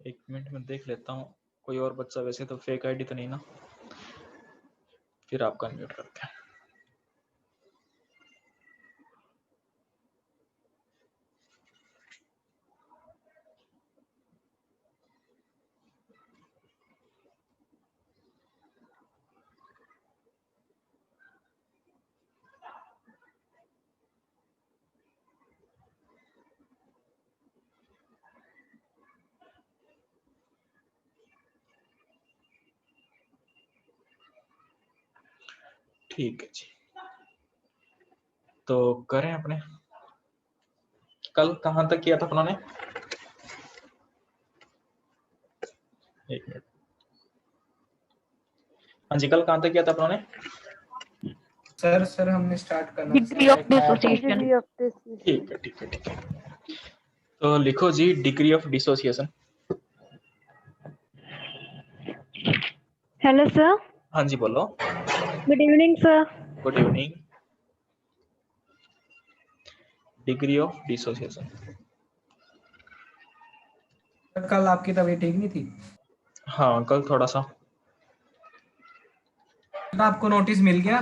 एक मिनट में देख लेता हूँ कोई और बच्चा, वैसे तो फेक आईडी तो नहीं ना, फिर आपका म्यूट करते हैं। ठीक है जी, तो करें अपने। कल कहाँ तक किया था अपनों ने? एक मिनट, हाँ जी, कल कहाँ तक किया था अपनों ने? सर हमने स्टार्ट करना डिग्री ऑफ डिसोसिएशन। ठीक है ठीक है ठीक है, तो लिखो जी degree of dissociation. Hello sir. हाँ जी बोलो। Good evening sir. Good evening. Degree of dissociation. कल आपकी तबीयत ठीक नहीं थी? हाँ कल थोड़ा सा। आपको नोटिस मिल गया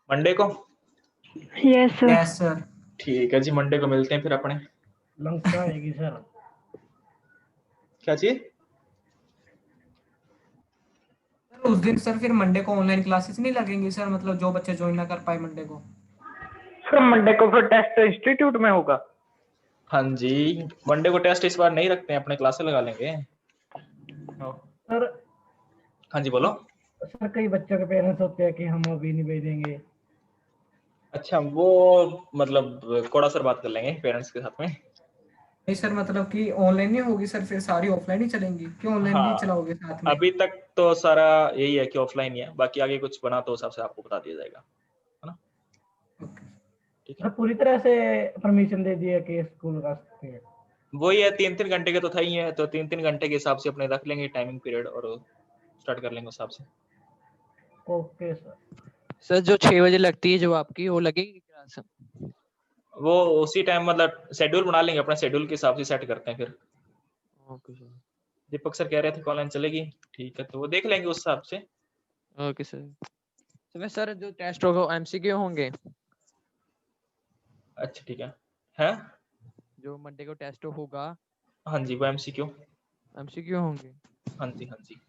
मंडे को? Yes sir. Yes sir. ठीक है जी, मंडे को मिलते हैं फिर अपने। लंका आएगी सर। क्या चीज? उस दिन सर फिर मंडे को ऑनलाइन क्लासेस नहीं लगेंगी सर, मतलब जो बच्चे ज्वाइन ना कर पाए मंडे को? सर मंडे को फिर टेस्ट इंस्टीट्यूट में होगा। हाँ जी, मंडे को टेस्ट इस बार नहीं रखते हैं, अपने क्लासे लगा लेंगे। सर हाँ जी बोलो। सर कई बच्चों के पेरेंट्स होते हैं कि हम अभी नहीं भेजेंगे। अच्छा, वो मतलब कोड़ा सर बात कर लेंगे पेरेंट्स के साथ में। नहीं सर, मतलब कि ऑनलाइन नहीं होगी सर, फिर सारी ऑफलाइन ही चलेंगी, क्यों ऑनलाइन भी हाँ चलाओगे साथ में? अभी तक तो सारा यही है कि ऑफलाइन ही है, बाकी आगे कुछ बना तो उस हिसाब से आपको बता दिया जाएगा, है ना? ठीक है, सर पूरी तरह से परमिशन दे दिया कि स्कूल का सकते हैं। वही है, 3-3 घंटे के तो था ही है, तो 3-3 घंटे के हिसाब से अपने रख लेंगे टाइमिंग पीरियड और स्टार्ट कर लेंगे उस हिसाब से। Okay sir. सर जो 6 बजे लगती है जो आपकी, वो लगेगी क्लास? वो उसी टाइम मतलब शेड्यूल बना लेंगे, अपना शेड्यूल के हिसाब से सेट करते हैं फिर। Okay sir. दीपक सर कह रहे थे ऑनलाइन चलेगी, ठीक है, तो वो देख लेंगे उस हिसाब से। Okay sir. तो मैं सर जो टेस्ट होगा वो एमसीक्यू होंगे? अच्छा ठीक है जो मंडे को टेस्ट होगा हाँ जी, वो एमसीक्यू। एमसीक्यू होंगे? हाँ जी हाँ जी।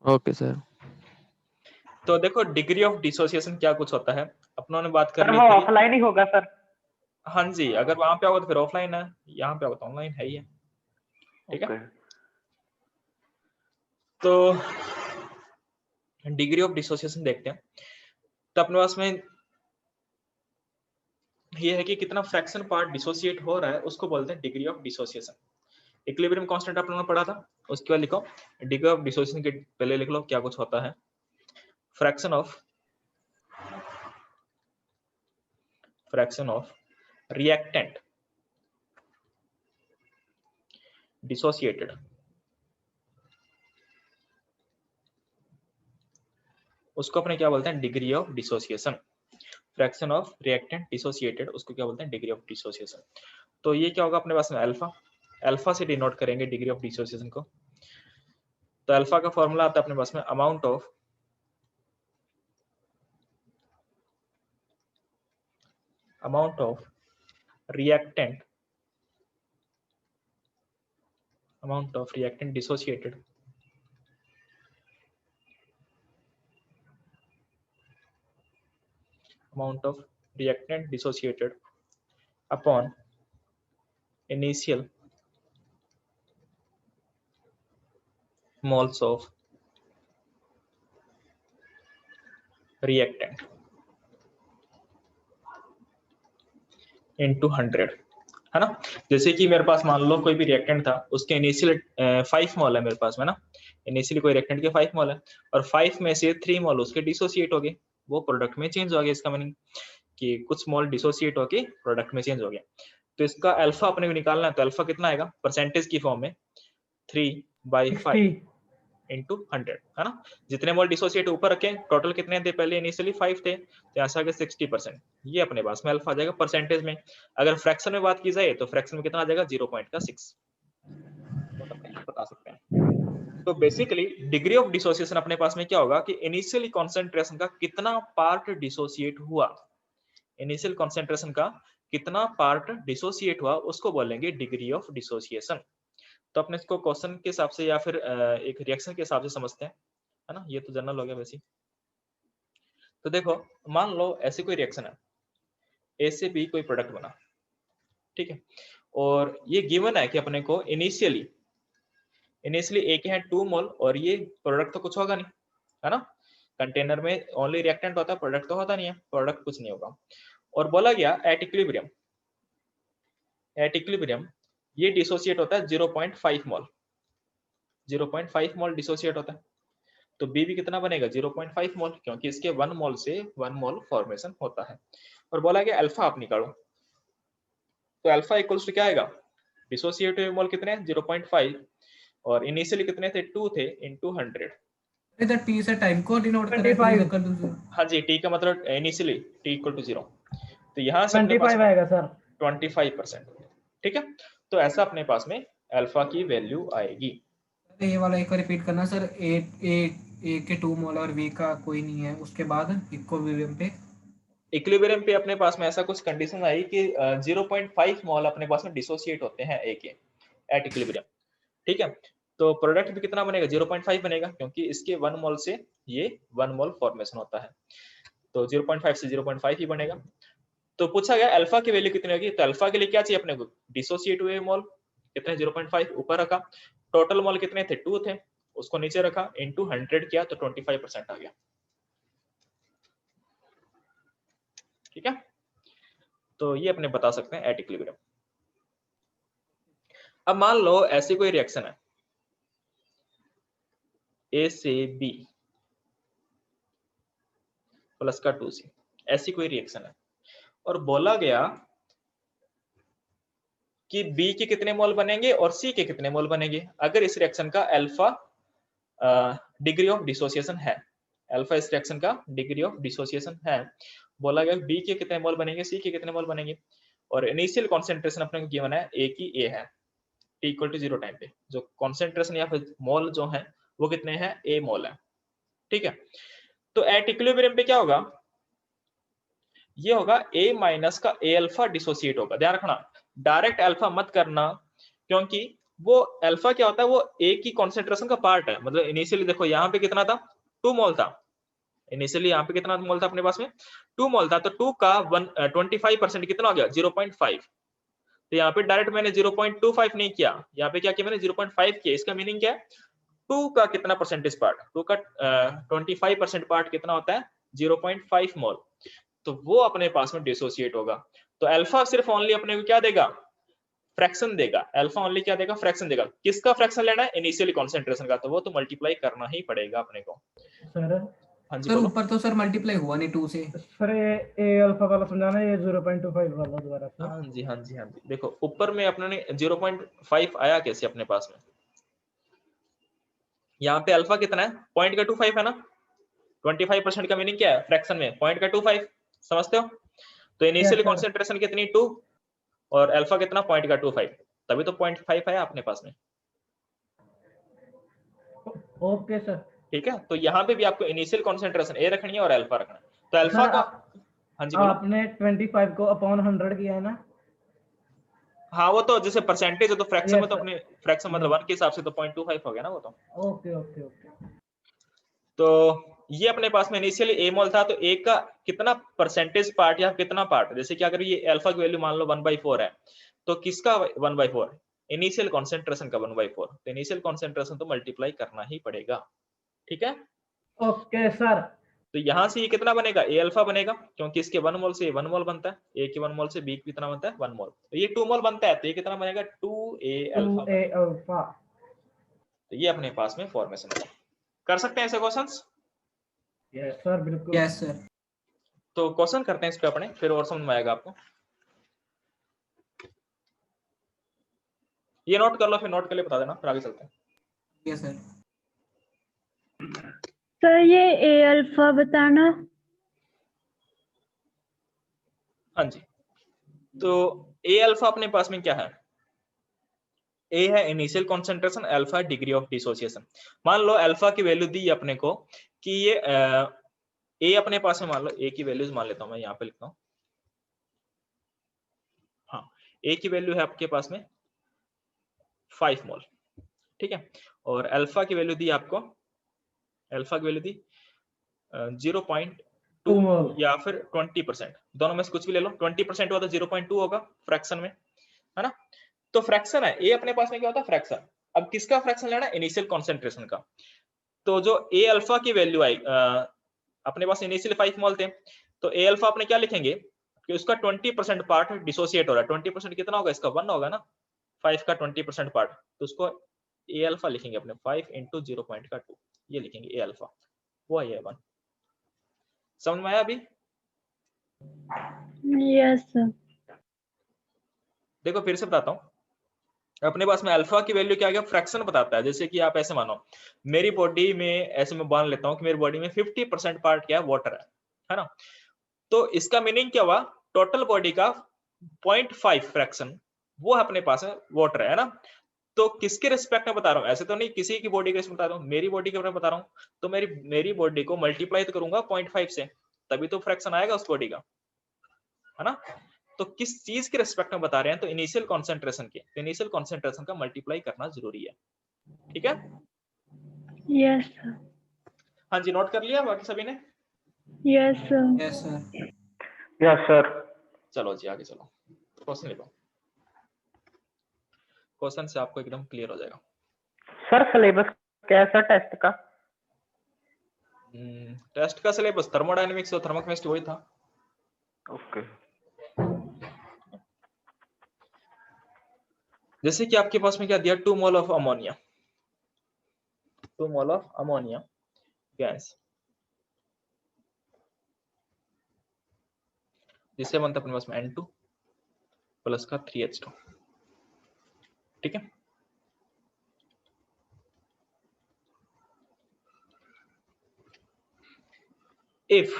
Okay sir. तो देखो डिग्री ऑफ डिसोसिएशन क्या कुछ होता है, अपनों ने बात कर सर ली वो थी। ऑफलाइन ही होगा सर। हाँ जी, अगर वहां पे होगा तो फिर ऑफलाइन है, यहाँ पे होगा तो ऑनलाइन है ही है। ठीक है, तो डिग्री ऑफ डिसोसिएशन देखते हैं। तो अपने पास में ये है कि कितना फ्रैक्शन पार्ट डिसोसिएट हो रहा है, उसको बोलते हैं degree of dissociation. Equilibrium constant आप लोगों ने पढ़ा था, उसके बाद लिखो डिग्री ऑफ डिसोसिएशन के पहले लिख लो क्या कुछ होता है। फ्रैक्शन ऑफ रिएक्टेंट डिसोसिएटेड, उसको अपने क्या बोलते हैं? Degree of dissociation. Fraction of reactant dissociated, उसको क्या बोलते हैं? Degree of dissociation. तो ये क्या होगा अपने पास में? अल्फा से डिनोट करेंगे डिग्री ऑफ डिसोसिएशन को। तो अल्फा का फॉर्मूला आता है अपने पास में amount of reactant dissociated upon initial moles of reactant into 100, है ना? जैसे कि मेरे पास मान लो कोई भी रिएक्टेंट था, उसके इनिशियल 5 मोल है मेरे पास में ना, इनिशियली कोई रिएक्टेंट के 5 मोल है और 5 में से 3 मोल उसके डिसोसिएट हो गए, वो प्रोडक्ट में चेंज हो गया। इसका मीनिंग कि कुछ मोल डिसोसिएट होके प्रोडक्ट में चेंज हो गया। तो इसका अल्फा अपने को निकालना है, तो अल्फा कितना आएगा परसेंटेज की फॉर्म में? 3/5 इंटू 100, है ना? जितने मोल डिसोसिएट ऊपर रखे, टोटल कितने थे? पहले इनिशियली 5 थे, तो यहाँ से आगे 60%। ये अपने पास में अल्फा आ जाएगा परसेंटेज में। अगर फ्रैक्शन में बात की जाए तो फ्रैक्शन में कितना आ जाएगा? 0.6। तो बेसिकली डिग्री ऑफ डिसोसिएशन अपने पास में क्या होगा कि इनिशियल कॉन्सेंट्रेशन का कितना पार्ट डिसोसिएट हुआ, इनिशियल कॉन्सेंट्रेशन का कितना पार्ट डिसोसिएट हुआ उसको बोलेंगे डिग्री ऑफ डिसोसिएशन। तो अपने इसको क्वेश्चन के हिसाब से या फिर एक रिएक्शन के हिसाब से समझते हैं, है ना, ये तो जनरल हो गया वैसे। तो देखो मान लो ऐसी कोई रिएक्शन है, ए से बी कोई प्रोडक्ट बना, ठीक है, और ये गिवन है कि अपने को इनिशियली ए के हैं 2 मोल और ये प्रोडक्ट तो कुछ होगा नहीं, है ना, कंटेनर में ओनली रिएक्टेंट होता है, प्रोडक्ट तो होता नहीं है, प्रोडक्ट कुछ नहीं होगा। और बोला गया एट इक्विलिब्रियम ये डिसोसिएट होता है 0.5 मोल, 0.5 मोल डिसोसिएट होता है। तो बी भी कितना बनेगा 0.5 मोल, क्योंकि इसके 1 मोल से 1 मोल फॉर्मेशन होता है। और बोला गया अल्फा आप निकालो, तो अल्फा इक्वल्स टू क्या आएगा, डिसोसिएट हुए मोल कितने 0.5 और इनिशियली कितने थे 2 थे इनटू 100। इधर टी से टाइम को डिनोट करें 25 कर दूं। हाँ जी, टी का मतलब इनिशियली टी इक्वल टू 0, तो यहाँ से अपने 25 आएगा सर, 25%, ठीक है। तो ऐसा अपने पास में अल्फा की वैल्यू आएगी। ये वाला एक बार रिपीट करना सर, ए के 2 मोल और बी का कोई नहीं है, उसके बाद इक्विलिब्रियम पे अपने पास में ऐसा कुछ कंडीशन आई कि 0.5 मोल अपने पास में डिसोसिएट होते हैं ए के एट इक्विलिब्रियम, ठीक है। तो प्रोडक्ट भी कितना बनेगा 0.5 बनेगा, क्योंकि इसके 1 मोल से ये 1 मोल फॉर्मेशन होता है, तो 0.5 से 0.5 ही बनेगा। तो पूछा गया अल्फा की वैल्यू कितनी होगी, तो अल्फा के लिए क्या चाहिए अपने को, डिसोसिएट हुए मोल कितने 0.5 ऊपर रखा, टोटल मोल कितने थे 2 थे, उसको नीचे रखा, इनटू 100 किया तो 25% आ गया, ठीक है। तो ये अपने बता सकते हैं एट इक्विलिब्रियम। अब मान लो ऐसी कोई रिएक्शन है ए से बी प्लस का 2C, ऐसी कोई रिएक्शन है, और बोला गया कि बी के कितने मोल बनेंगे और सी के कितने मोल बनेंगे अगर इस रिएक्शन का अल्फा डिग्री ऑफ डिसोसिएशन है, अल्फा इस रिएक्शन का डिग्री ऑफ डिसोसिएशन है। बोला गया बी के कितने मोल बनेंगे, सी के कितने मोल बनेंगे, और इनिशियल कॉन्सेंट्रेशन अपने को गिवन है ए की ए है, टी इक्वल टू 0 टाइम पे जो कॉन्सेंट्रेशन या फिर मोल जो है वो कितने हैं, ए मोल है, ठीक है। तो एट इक्विलिब्रियम पे क्या होगा, ये होगा ए माइनस का ए अल्फा डिसोसिएट होगा। ध्यान रखना डायरेक्ट अल्फा मत करना, क्योंकि वो अल्फा क्या होता है, वो ए की कॉन्सेंट्रेशन का पार्ट है। मतलब इनिशियली देखो यहाँ पे कितना था 2 मोल था, इनिशियली यहाँ पे कितना मोल था अपने पास में 2 मोल था, तो 2 का 25% कितना हो गया 0.5। तो यहाँ पे डायरेक्ट मैंने 0.25 नहीं किया, यहाँ पे क्या किया मैंने 0.5 किया। इसका मीनिंग क्या है, 2 का कितना परसेंटेज पार्ट, 2 का 25% पार्ट कितना होता है 0.5 मोल, तो वो अपने पास में डिसोसिएट होगा। तो अल्फा सिर्फ ओनली अपने को क्या देगा, फ्रैक्शन देगा, अल्फा ओनली क्या देगा, फ्रैक्शन देगा। किसका फ्रैक्शन लेना है, इनिशियली कॉन्सेंट्रेशन का, तो वो तो मल्टीप्लाई करना ही पड़ेगा अपने को। सर हाँ जी सर बोलो। ऊपर तो सर मल्टीप्लाई हुआ नहीं 2 से। सर ए अल्फा वाला समझाना, ये 0.25 वाला दोबारा सर। हाँ जी हाँ जी हाँ जी, देखो ऊपर में अपने ने 0.5 आया कैसे अपने पास में, यहाँ पे अल्फा कितना है पॉइंट का 25 है ना, 25% का मीनिंग क्या है फ्रैक्शन में पॉइंट का 25, समझते हो। तो इनिशियली कॉन्सेंट्रेशन कितनी 2 और अल्फा कितना पॉइंट का 25, तभी तो 0.5 आया अपने पास में, ओके सर। ठीक है। तो यहाँ पे भी आपको इनिशियल कॉन्सेंट्रेशन ए रखनी है और अल्फा रखना है। तो अल्फा का हाँ जी बोलो। आपने 25 को अपॉन 100 किया है ना। हाँ वो तो जैसे परसेंटेज है तो फ्रैक्शन में तो Yes, अपने फ्रैक्शन मतलब 1 के हिसाब से तो 0.25 हो गया ना वो तो। Okay okay okay. तो ये अपने पास में इनिशियली ए मोल था, तो ए का कितना परसेंटेज पार्ट या कितना पार्ट, जैसे कि अगर ये अल्फा की वैल्यू मान लो 1/4 है, तो किसका 1/4, इनिशियल कॉन्सेंट्रेशन का 1/4, तो इनिशियल कॉन्सेंट्रेशन तो मल्टीप्लाई करना ही पड़ेगा, ठीक है। Okay sir. तो यहाँ से ये कितना बनेगा, ए अल्फा बनेगा, क्योंकि इसके 1 मोल से 1 मोल बनता है, ए के 1 मोल से बी कितना बनता है 1 मोल, तो ये 2 मोल बनता है, तो ये कितना बनेगा 2a अल्फा। 2a alpha. तो ये अपने पास में फॉर्मेशन है। कर सकते हैं ऐसे क्वेश्चंस। यस सर बिल्कुल। Yes sir. तो क्वेश्चन करते हैं इस पे अपने, फिर और समझ में आएगा आपको। ये नोट कर लो, फिर नोट कर ले बता देना, फिर आगे चलते हैं। Yes sir. सर ये ए अल्फा बताना। हाँ जी, तो ए अल्फा अपने पास में क्या है, ए है initial concentration, alpha degree of dissociation. मान लो अल्फा की वैल्यू दी अपने को कि ये ए अपने पास में, मान लो ए की वैल्यूज मान लेता हूं मैं, यहाँ पे लिखता हूँ। हाँ, ए की वैल्यू है आपके पास में 5 मोल, ठीक है। और अल्फा की वैल्यू दी आपको, अल्फा की वैल्यू दी 0.2 मोल या फिर 20%, दोनों में से कुछ भी ले लो। 20% हुआ तो 0.2 होगा फ्रैक्शन में, है ना। तो फ्रैक्शन है, ए अपने पास में क्या होता है फ्रैक्शन। अब किसका फ्रैक्शन लेना है? इनिशियल कॉन्सेंट्रेशन का। तो जो ए अल्फा की वैल्यू आई, अपने पास इनिशियल 5 मोल थे, तो ए अल्फा अपने क्या लिखेंगे कि उसका 20% पार्ट डिसोसिएट हो रहा है। 20% कितना होगा इसका? 1 होगा ना, 5 का 20% पार्ट, तो उसको ए अल्फा लिखेंगे अपने 5 इंटू 0.2, ये लिखेंगे ए अल्फा, वो है 1। समझ में आया अभी? Yes sir. देखो फिर से बताता हूँ, अपने पास में अल्फा की वैल्यू क्या आ गया? फ्रैक्शन बताता है। जैसे कि आप ऐसे मानो, मेरी बॉडी में, ऐसे मैं मान लेता हूँ कि मेरी बॉडी में 50% पार्ट क्या है? वाटर है ना। तो इसका मीनिंग क्या हुआ? टोटल बॉडी का 0.5 फ्रैक्शन वो अपने पास है वाटर, है ना। तो किसके रिस्पेक्ट में बता रहा हूँ? ऐसे तो नहीं किसी की बॉडी के रिस्पेक्ट बता रहा हूँ, मेरी बॉडी के बारे में बता रहा हूँ। तो मेरी बॉडी को मल्टीप्लाई तो करूंगा 0.5 से, तभी तो फ्रैक्शन आएगा उस बॉडी का, है ना। तो किस चीज के रिस्पेक्ट में बता रहे हैं? तो इनिशियल कॉन्सेंट्रेशन के। तो इनिशियल कॉन्सेंट्रेशन का मल्टीप्लाई करना जरूरी है, ठीक है। Yes sir. हाँ जी, नोट कर लिया बाकी सभी ने? Yes sir. Yes sir. Yes sir. चलो जी आगे चलो, क्वेश्चन लिखो। क्वेश्चन से आपको एकदम क्लियर हो जाएगा। सर सिलेबस कैसा टेस्ट का? टेस्ट का सिलेबस थर्मोडायनेमिक्स और थर्मोकेमिस्ट्री वही था। ओके। जैसे कि आपके पास में क्या दिया? 2 mole of ammonia, 2 mole of ammonia gas, जिससे बनता है अपने पास में N2 प्लस का 3H2, ठीक है। If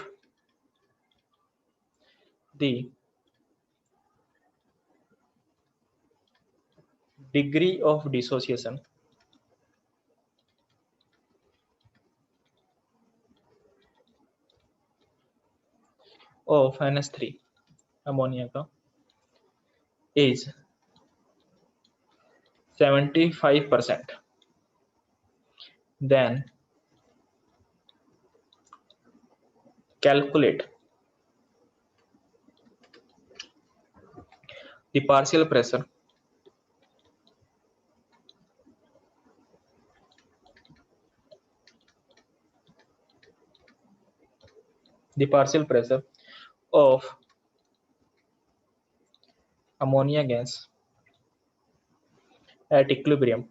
the degree of dissociation of NH3 ammonia का is 75%, then calculate the partial pressure of ammonia gas at equilibrium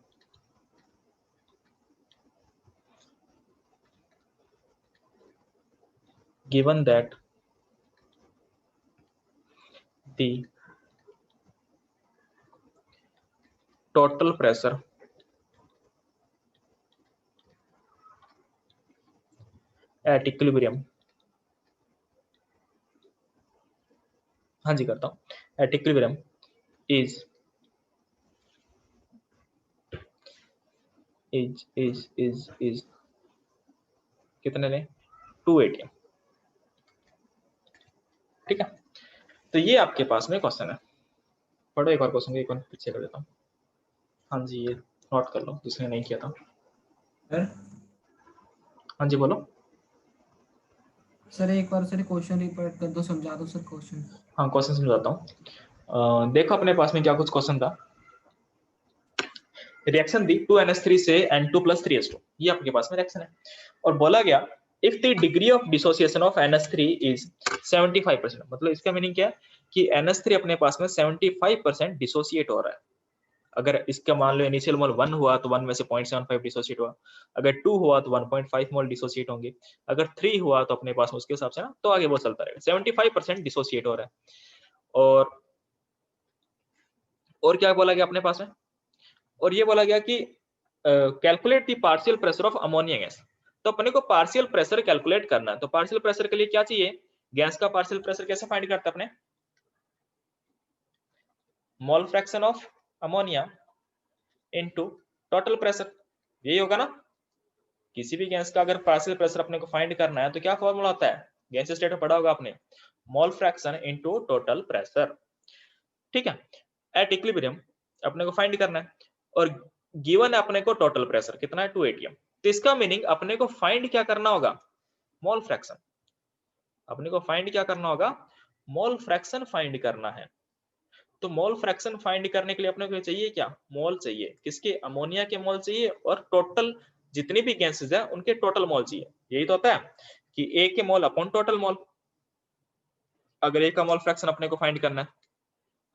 given that the total pressure at equilibrium, हाँ जी करता हूँ, at equilibrium is कितने ने? 2 ATM, ठीक है। तो ये आपके पास में क्वेश्चन है। पढ़ो एक बार क्वेश्चन, एक बार पीछे कर देता हूँ। हाँ जी, ये नोट कर लो जिसने नहीं किया था। सर हाँ जी बोलो। सर एक बार सर क्वेश्चन रिपीट कर दो, समझा दो सर क्वेश्चन। हाँ क्वेश्चन समझाता हूँ। देखो अपने पास में क्या कुछ क्वेश्चन था। रिएक्शन दी 2NH3 से N2 + 3H2, ये आपके पास में रिएक्शन है। और बोला गया if the degree of dissociation of NH3 is 75%, मतलब इसका मीनिंग क्या है कि NH3 अपने पास में 75% डिसोसिएट हो रहा है। अगर इसका मान लो इनिशियल मोल 1 हुआ तो 1 में से 0.75 डिसोसिएट हुआ, अगर 2 हुआ तो 1.5 मोल डिसोसिएट होंगे, अगर 3 हुआ तो अपने पास में उसके हिसाब से ना, तो आगे वो चलता रहेगा। 75% डिसोसिएट हो रहा है। और क्या बोला गया अपने पास में? और ये बोला गया कि calculate the partial pressure of ammonia gas. तो अपने को पार्शियल प्रेशर कैलकुलेट करना है। तो पार्शियल प्रेशर के लिए क्या चाहिए? गैस का पार्शियल प्रेशर कैसे फाइंड करते हैं अपने? Mole fraction of ammonia into total pressure, यही होगा ना। किसी भी गैस का अगर पार्शियल प्रेशर अपने को फाइंड करना है तो क्या फॉर्मूला होता है, गैस स्टेट में पढ़ा होगा आपने, mole fraction into total pressure. ठीक है, एट इक्विलिब्रियम अपने को फाइंड करना है और गिवन है अपने को टोटल प्रेशर कितना है 2 atm। तो इसका मीनिंग अपने को फाइंड क्या करना होगा, मोल फ्रैक्शन। अपने को फाइंड क्या करना होगा, मोल फ्रैक्शन फाइंड करना है। तो मोल फ्रैक्शन फाइंड करने के लिए अपने को चाहिए क्या, मोल चाहिए, किसके, अमोनिया के मोल चाहिए और टोटल जितनी भी गैसेस है उनके टोटल मोल चाहिए। यही तो होता है कि ए के मोल अपॉन टोटल मोल, अगर ए का मोल फ्रैक्शन अपने को फाइंड करना है।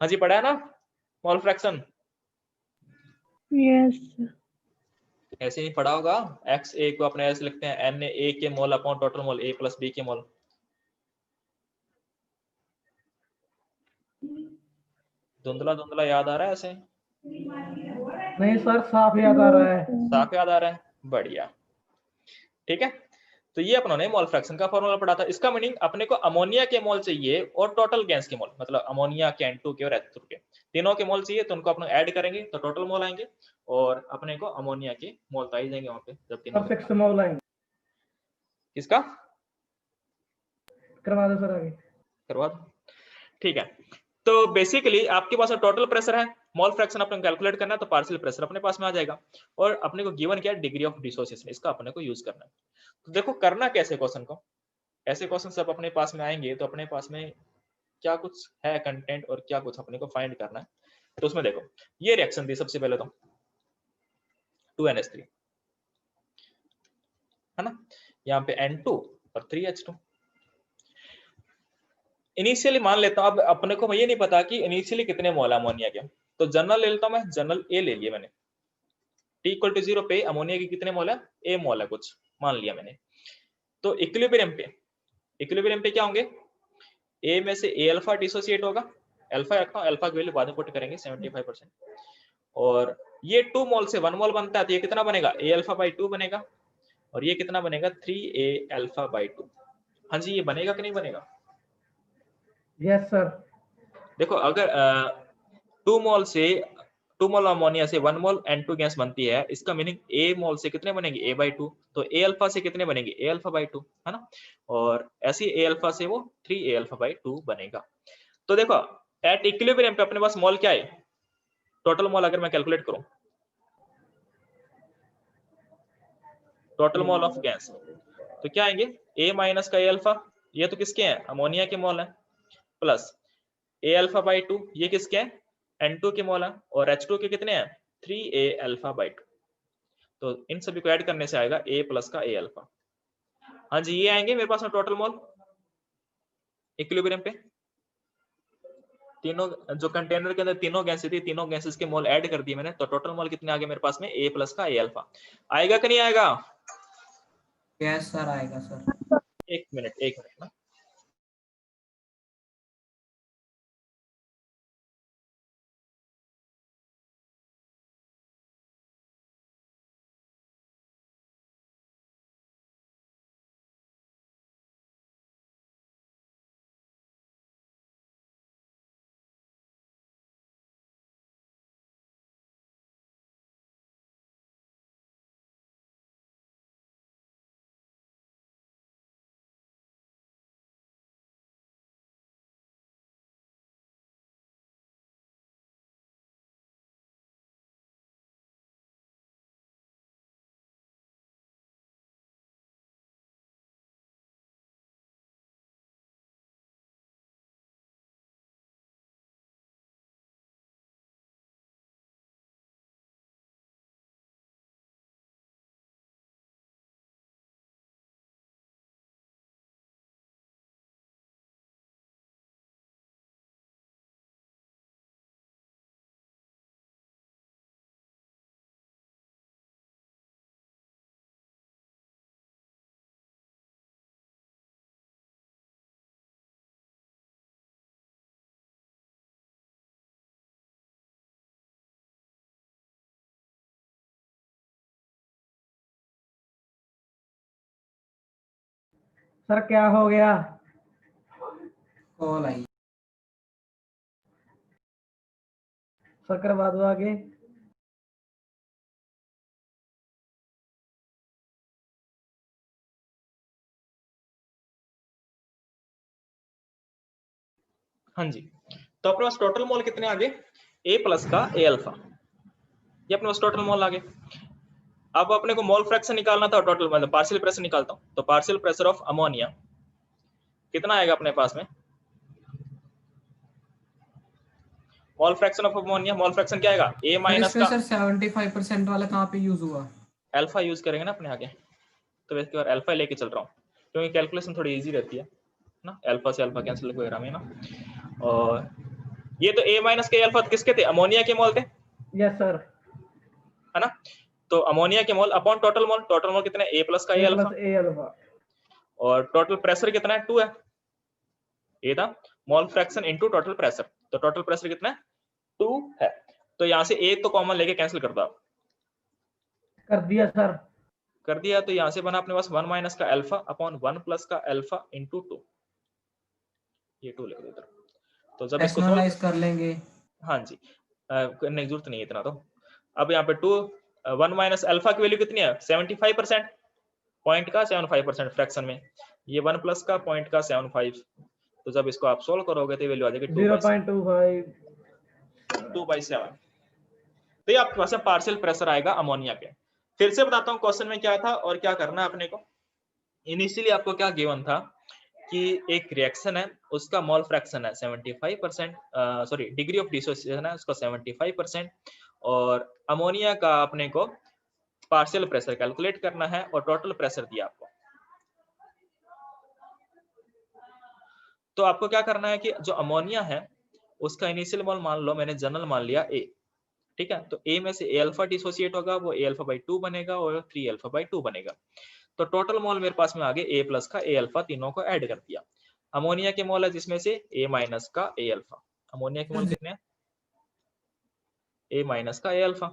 हाँ जी पढ़ा है ना मोल फ्रैक्शन, Yes, sir. ऐसे ही पढ़ा होगा। एक्स ए को अपने ऐसे लिखते हैं एन ए के मोल अपॉन टोटल मोल, ए प्लस बी के मोल। धुंधला धुंधला याद आ रहा है ऐसे, नहीं सर, साफ याद आ रहा है। साफ याद आ रहा है, बढ़िया। ठीक है, तो ये अपनों ने मोल फ्रैक्शन का फॉर्मूला पढ़ा था। इसका मीनिंग अपने को अमोनिया के मोल चाहिए और टोटल गैस के मोल, मतलब अमोनिया के N2 के और H2 के तीनों के मोल चाहिए, तो उनको अपने ऐड करेंगे तो टोटल मोल आएंगे और अपने को अमोनिया के मोल तो आ ही जाएंगे वहां पे जब तीनों सर 6 मोल आएंगे। किसका करवा दो सर आगे। करवा दो। ठीक है, तो बेसिकली आपके पास टोटल प्रेशर है, मोल फ्रैक्शन अपने कैलकुलेट करना है तो पार्शियल प्रेशर अपने पास में आ जाएगा और अपने को गिवन क्या है, डिग्री ऑफ डिसोसिएशन, इसका अपने को यूज करना है। तो देखो करना कैसे क्वेश्चन को, ऐसे क्वेश्चन सब अपने पास में आएंगे तो अपने पास में क्या कुछ है कंटेंट और क्या कुछ अपने को फाइंड करना है। तो उसमें देखो ये रिएक्शन थी सबसे पहले तो 2NH3 है ना, यहाँ पे N2 और 3H2। इनिशियली मान लेता हूं, अब अपने को ये नहीं पता कि इनिशियली कितने मोल अमोनिया के, तो जनरल ले लेता हूं मैं, जनरल ए ले लिया मैंने। T=0 पे अमोनिया के कितने मोल है, ए मोल है कुछ मान लिया मैंने। तो इक्विलिब्रियम पे क्या होंगे, ए में से ए अल्फा डिसोसिएट होगा, अल्फा रखता हूं, अल्फा की वैल्यू बाद में पुट करेंगे 75%, और ये 2 मोल से 1 मोल बनता है तो ये कितना बनेगा, ए अल्फा बाई 2 बनेगा, और ये कितना बनेगा 3a अल्फा बाई 2। हाँ जी ये बनेगा कि नहीं बनेगा, यस सर। देखो अगर 2 मोल से 2 मोल अमोनिया से 1 मोल N2 गैस बनती है, इसका मीनिंग ए मोल से कितने बनेंगे, ए बाई 2, तो ए अल्फा से कितने बनेंगे, ए अल्फा बाई 2 है ना, और ऐसे ए अल्फा से वो 3a अल्फा बाई 2 बनेगा। तो देखो एट इक्विलिब्रियम पे अपने पास मोल क्या है, टोटल मोल अगर मैं कैलकुलेट करूं, टोटल मोल ऑफ गैस, तो क्या आएंगे, ए माइनस का ए अल्फा, ये तो किसके हैं, अमोनिया के मोल है, प्लस ए अल्फा बाई 2 ये किसके हैं, N2 के मोल है, और H2 के कितने हैं 3a अल्फा बाई 2। तो इन सभी को ऐड करने से आएगा a प्लस का a अल्फा। हाँ जी ये आएंगे मेरे पास में टोटल मोल इक्विलिब्रियम पे, तीनों जो कंटेनर के अंदर तीनों गैसेस थी, तीनों गैसेस के मोल ऐड कर दिए मैंने, तो टोटल मोल कितने आ गए मेरे पास में, a प्लस का a अल्फा। आएगा कि नहीं आएगा, यस सर आएगा सर। एक मिनट ना, सर क्या हो गया, कॉल आई। सर करवा दो आगे। हाँ जी, तो अपने पास टोटल मोल कितने आगे, ए प्लस का ए अल्फा, ये अपने पास टोटल मोल आगे। अब अपने को मोल फ्रैक्शन निकालना था, टोटल मतलब पार्शियल प्रेशर निकालता हूं, तो पार्शियल प्रेशर ऑफ अमोनिया कितना आएगा अपने पास में, mole fraction of ammonia, mole fraction क्या आएगा, ए माइनस का सर 75% वाला कहाँ पे यूज हुआ? अल्फा यूज करेंगे ना अपने आगे, तो वैसे बार अल्फा लेके चल रहा हूँ क्योंकि कैलकुलेशन थोड़ी इजी रहती है ना, अल्फा से अल्फा कैंसिल वगैरह में ना। और ये तो ए माइनस के अल्फा किसके थे, अमोनिया के मोल थे, यस सर, है ना। तो अमोनिया के mole upon total mole, total mole कितना है, ए प्लस का ए अल्फा, ए अल्फा, और टोटल प्रेशर कितना है, 2 है, ये था mole fraction into total pressure, तो टोटल प्रेशर कितना है, 2 है। तो यहाँ से ए तो कॉमन लेके कैंसिल कर दो आप, कर दिया सर, कर दिया, तो यहाँ से बना अपने पास 1 माइनस का अल्फा अपॉन 1 प्लस का अल्फा इनटू 2, ये 2 लिख दो इधर। तो जब इसको रैशनलाइज कर लेंगे, हाँ जी, करने की जरूरत नहीं है इतना तो। अब यहाँ पे 1 माइनस अल्फा की वैल्यू कितनी है, 75%, पॉइंट का 75% फ्रैक्शन में, ये 1 प्लस का पॉइंट का 75, तो जब इसको आप सोल्व करोगे तो वैल्यू आ जाएगी 0.25, 2/7। तो ये आपके पास पार्शियल प्रेशर आएगा अमोनिया पे। फिर से बताता हूँ क्वेश्चन में क्या था और क्या करना है अपने को। इनिशियली आपको क्या गिवन था कि एक रिएक्शन है, उसका मोल फ्रैक्शन है 75%, सॉरी डिग्री ऑफ डिसोसिएशन है उसका 75%, और अमोनिया का अपने को पार्शियल प्रेशर कैलकुलेट करना है और टोटल प्रेशर दिया आपको। तो आपको क्या करना है कि जो अमोनिया है उसका इनिशियल मोल मान लो मैंने जनरल मान लिया ए, ठीक है, तो ए में से ए अल्फा डिसोसिएट होगा, वो ए अल्फा बाई 2 बनेगा और 3 अल्फा बाई 2 बनेगा। तो टोटल मोल मेरे पास में आगे ए प्लस का ए अल्फा, तीनों को ऐड कर दिया। अमोनिया के मोल है जिसमें से ए माइनस का ए अल्फा, अमोनिया के मोल कितने हैं, ए माइनस का ए अल्फा,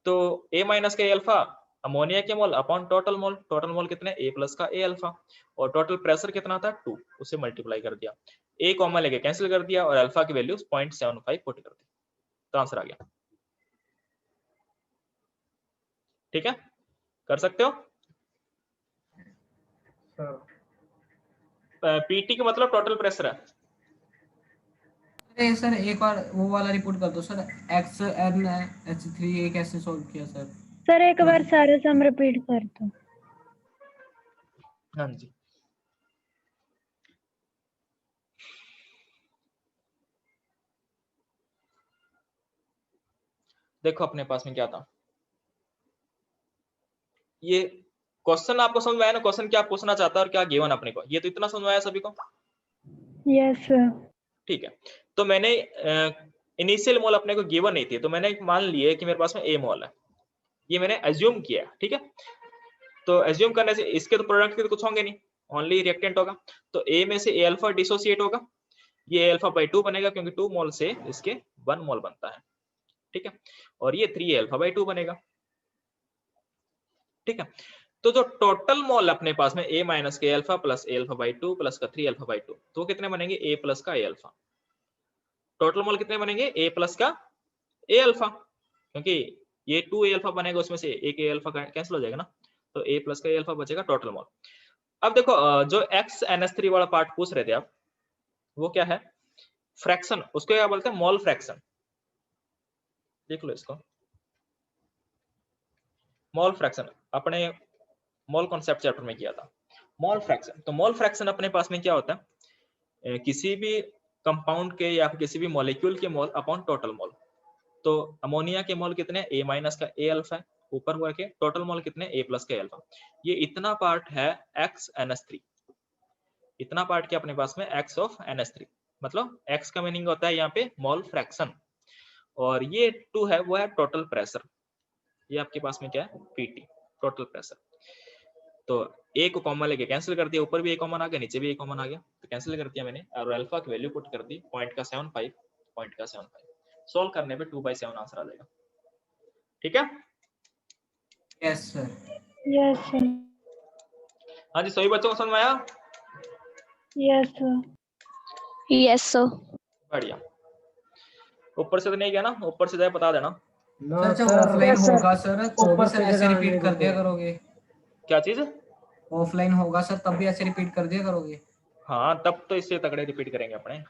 तो ए माइनस का ए अल्फा अमोनिया के mole upon total mole, total mole कितने, ए प्लस का ए अल्फा, और टोटल प्रेशर कितना था 2, उसे मल्टीप्लाई कर दिया, ए कॉमन लेके कैंसिल कर दिया और अल्फा की वैल्यू 0.75 पुट कर दी, तो आंसर आ गया। ठीक है, कर सकते हो। पीटी का मतलब टोटल प्रेशर है। अरे सर एक बार वो वाला रिपोर्ट कर दो सर, XnH3 ये कैसे सॉल्व किया सर? सर एक बार सारा सम रिपीट कर दो। हाँ जी, देखो अपने पास में क्या था, ये क्वेश्चन आपको समझ में आया ना, क्वेश्चन क्या पूछना चाहता है और क्या गिवन अपने को, ये तो इतना समझ में आया सभी को। Yes sir. ठीक है, तो मैंने इनिशियल मोल अपने को गिवन नहीं थी, तो मैंने मान लिया कि मेरे पास में ए मोल है, ये मैंने एज्यूम किया, ठीक है। तो एज्यूम करने से इसके तो प्रोडक्ट के तो कुछ होंगे नहीं, ओनली रिएक्टेंट होगा, तो ए में से ए अल्फा डिसोसिएट होगा, ये अल्फा बाई 2 बनेगा क्योंकि 2 मोल से इसके 1 मोल बनता है, ठीक है, और ये 3 अल्फा बाई 2 बनेगा, ठीक है। तो जो टोटल मोल अपने पास में ए माइनस के alpha plus A alpha by 2 plus का 3 अल्फा बाई 2, तो कितने बनेंगे, ए प्लस का ए अल्फा, टोटल मोल कितने बनेंगे, ए प्लस का ए अल्फा, क्योंकि ये 2 ए अल्फा बनेगा, उसमें से एक ए अल्फा कैंसिल हो जाएगा ना, तो ए प्लस का ए अल्फा बचेगा टोटल मोल। अब देखो जो XnH3 वाला पार्ट पूछ रहे थे आप, वो क्या है, फ्रैक्शन, उसको क्या बोलते हैं, मोल फ्रैक्शन, देख लो इसको, मोल फ्रैक्शन अपने मोल कॉन्सेप्ट चैप्टर में किया था, मोल फ्रैक्शन। तो मोल फ्रैक्शन अपने पास में क्या होता है, किसी भी कंपाउंड के या किसी भी मॉलिक्यूल के मोल अपॉन टोटल मोल। तो अमोनिया के मोल कितने, ए माइनस का ए अल्फा है, ऊपर हुआ के टोटल मोल कितने, ए प्लस का अल्फा, ये इतना पार्ट है XnH3, इतना पार्ट क्या अपने पास में X ऑफ NH3, मतलब X का मीनिंग होता है यहाँ पे मोल फ्रैक्शन, और ये 2 है वो है टोटल प्रेशर, ये आपके पास में क्या है, PT टोटल प्रेशर। तो ए को कॉमन लेके कैंसिल कर दिया, ऊपर भी ए कॉमन आ गया, नीचे भी ए कॉमन आ गया, तो कैंसिल कर दिया मैंने, और अल्फा की वैल्यू पुट कर दी 0.75, सोल्व करने पे 2/7 आंसर आ जाएगा, ठीक है। Yes sir. Yes sir. हाँ जी, सभी बच्चों को समझ में आया। Yes sir. Yes sir. बढ़िया, ऊपर से तो नहीं गया ना, ऊपर से जाए बता देना। सर जब ऑफलाइन होगा सर तो भी सर ऐसे रिपीट कर दिया करोगे, क्या चीज, ऑफलाइन होगा सर तब भी ऐसे रिपीट कर दिया करोगे। हाँ तब तो इससे तगड़े रिपीट करेंगे अपने,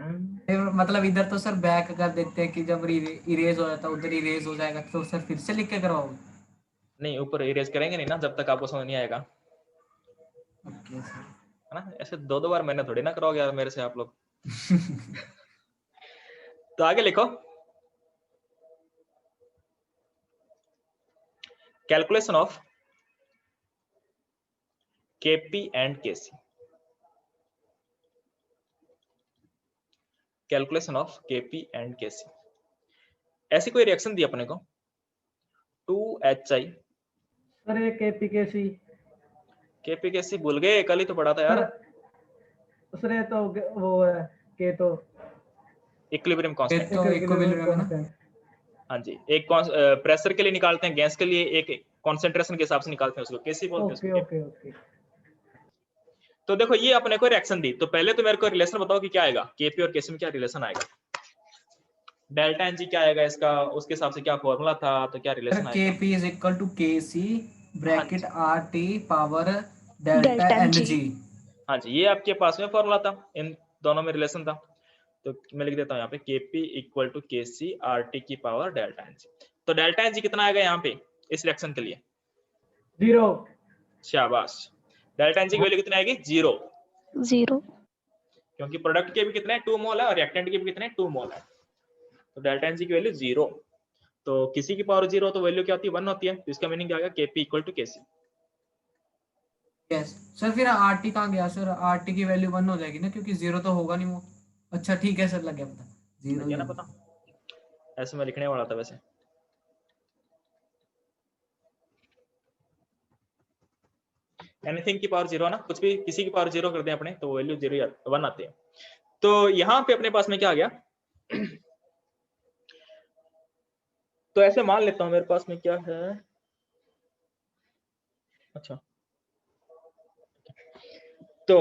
मतलब इधर तो सर बैक कर देते हैं कि जब इरेज हो जाता है उधर इरेज हो जाएगा, तो सर फिर से लिख के करवाओगे? नहीं, ऊपर इरेज करेंगे नहीं ना जब तक आपको समझ नहीं आएगा, ओके सर। है ना। ऐसे दो दो बार मैंने थोड़ी ना कराओगे यार मेरे से आप लोग। तो आगे लिखो, calculation of KP and KC. Calculation of KP and KC. ऐसी कोई रिएक्शन दी अपने को 2HI। सर ये केपीकेसी। केपी केसी भूल गए, कल ही तो पढ़ा था यार। सर ये तो वो है के तो इक्विलिब्रियम कांस्टेंट। तो इक्विलिब्रियम है ना। हाँ जी, एक प्रेशर के लिए निकालते हैं, गैस के लिए एक कॉन्सेंट्रेशन के हिसाब से निकालते हैं उसको, केसी बोलते हैं ओके उसको। Okay okay. तो देखो ये अपने को रिएक्शन दी, तो पहले तो मेरे को रिलेशन बताओ कि क्या आएगा, केपी और केसी में क्या रिलेशन आएगा। डेल्टा एनजी क्या आएगा इसका, उसके हिसाब से क्या फॉर्मूला था, तो क्या रिलेशन आएगा। Kp is equal to Kc bracket RT power delta delta Mg। Mg। हाँ जी, ये आपके पास में फॉर्मूला था, इन दोनों में रिलेशन था। तो मैं लिख देता हूँ यहाँ पे Kp equal to Kc RT की पावर डेल्टा एनजी। तो डेल्टा एनजी कितना आएगा यहाँ पे इस रिएक्शन के लिए? 0। शाबाश। डेल्टा एनजी की वैल्यू कितनी आएगी? 0, 0। क्योंकि प्रोडक्ट के भी कितने 2 मोल है और रिएक्टेंट के भी कितने 2 मोल है। तो डेल्टा एनजी की वैल्यू 0। तो किसी की पावर 0 तो वैल्यू क्या होती है? 1 होती है। तो इसका मीनिंग क्या आएगा? Kp equal to Kc। Yes sir. फिर RT कहाँ गया सर? RT की वैल्यू 1 हो जाएगी ना, क्योंकि 0 तो होगा नहीं वो। अच्छा ठीक है सर, लग गया पता। 0 लग ही गया ना होगा। पता, ऐसे मैं लिखने वाला था वैसे। एनीथिंग की पावर 0 ना, कुछ भी किसी की पावर 0 कर दें अपने तो वैल्यू 0 1 आती है। तो यहाँ पे अपने पास में क्या आ गया? तो ऐसे मान लेता हूँ मेरे पास में क्या है, अच्छा तो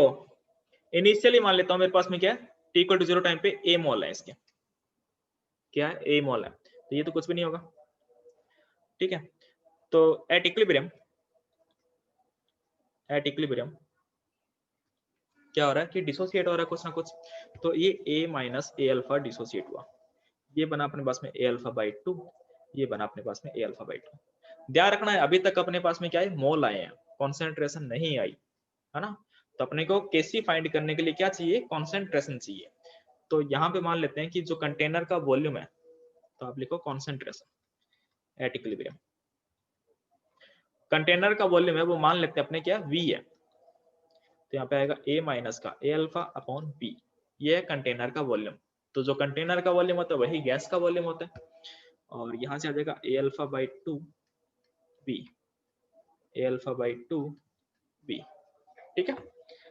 इनिशियली मान लेता हूँ मेरे पास में क्या है, t इक्वल टू 0 टाइम पे a मोल है इसके, क्या है? a मोल है। तो ये तो कुछ भी नहीं होगा, ठीक है। तो एट इक्विलिब्रियम क्या हो रहा है कि डिसोसिएट हो रहा है कुछ ना कुछ। तो ये a minus a alpha dissociate हुआ, ये बना अपने पास में a अल्फा बाई 2, ये बना अपने पास में a अल्फा बाई 2। ध्यान रखना है अभी तक अपने पास में क्या है? मोल आए हैं, कॉन्सेंट्रेशन नहीं आई, है ना। तो अपने को केसी फाइंड करने के लिए क्या चाहिए? कॉन्सेंट्रेशन चाहिए। तो यहाँ पे मान लेते हैं कि जो कंटेनर का वॉल्यूम है, तो आप लिखो कॉन्सेंट्रेशन एट इक्विलिब्रियम। कंटेनर का वॉल्यूम है वो मान लेते हैं अपने क्या v है, तो यहाँ पे आएगा a माइनस का a अल्फा अपॉन b, ये है कंटेनर का वॉल्यूम। तो जो कंटेनर का वॉल्यूम होता है वही गैस का वॉल्यूम होता है, और यहाँ से आ जाएगा a alpha by 2 b, a alpha by 2 b, ठीक है।